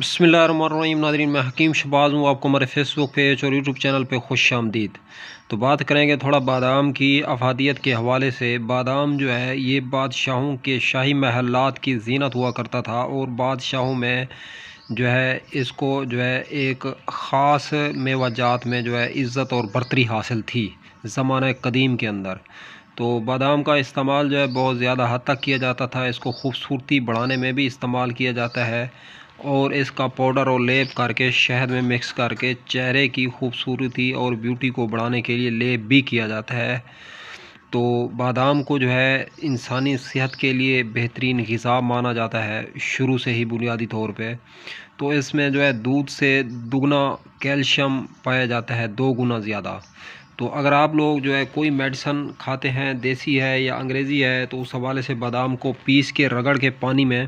बिस्मिल्लाहिर्रहमानिर्रहीम। नाज़रीन, मैं हकीम शहबाज हूँ। आपको हमारे फेसबुक पेज और यूट्यूब चैनल पे खुश आमदीद। तो बात करेंगे थोड़ा बादाम की अफादियत के हवाले से। बादाम जो है ये बादशाहों के शाही महलात की ज़ीनत हुआ करता था, और बादशाहों में जो है इसको जो है एक ख़ास मेवाजात में जो है इज़्ज़त और बरतरी हासिल थी ज़माने कदीम के अंदर। तो बादाम का इस्तेमाल जो है बहुत ज़्यादा हद तक किया जाता था। इसको खूबसूरती बढ़ाने में भी इस्तेमाल किया जाता है, और इसका पाउडर और लेप करके शहद में मिक्स करके चेहरे की खूबसूरती और ब्यूटी को बढ़ाने के लिए लेप भी किया जाता है। तो बादाम को जो है इंसानी सेहत के लिए बेहतरीन ग़िज़ा माना जाता है शुरू से ही, बुनियादी तौर पे। तो इसमें जो है दूध से दुगना कैल्शियम पाया जाता है, 2 गुना ज़्यादा। तो अगर आप लोग जो है कोई मेडिसन खाते हैं, देसी है या अंग्रेज़ी है, तो उस हवाले से बादाम को पीस के रगड़ के पानी में,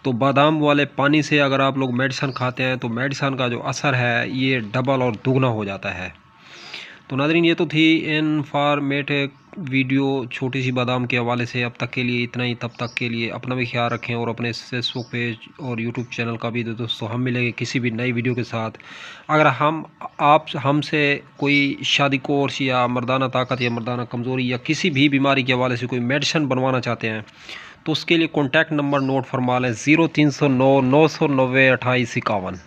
तो बादाम वाले पानी से अगर आप लोग मेडिसन खाते हैं तो मेडिसन का जो असर है ये डबल और दुगना हो जाता है। तो नाज़रीन, ये तो थी इनफॉर्मेटिव वीडियो छोटी सी बादाम के हवाले से। अब तक के लिए इतना ही। तब तक के लिए अपना भी ख्याल रखें, और अपने फेसबुक पेज और यूट्यूब चैनल का भी। दोस्तों, हम मिलेंगे किसी भी नई वीडियो के साथ। अगर आप हमसे कोई शादी कोर्स या मर्दाना ताकत या मर्दाना कमज़ोरी या किसी भी बीमारी के हवाले से कोई मेडिसिन बनवाना चाहते हैं, तो उसके लिए कॉन्टैक्ट नंबर नोट फरमा लें: 0309 990 2851।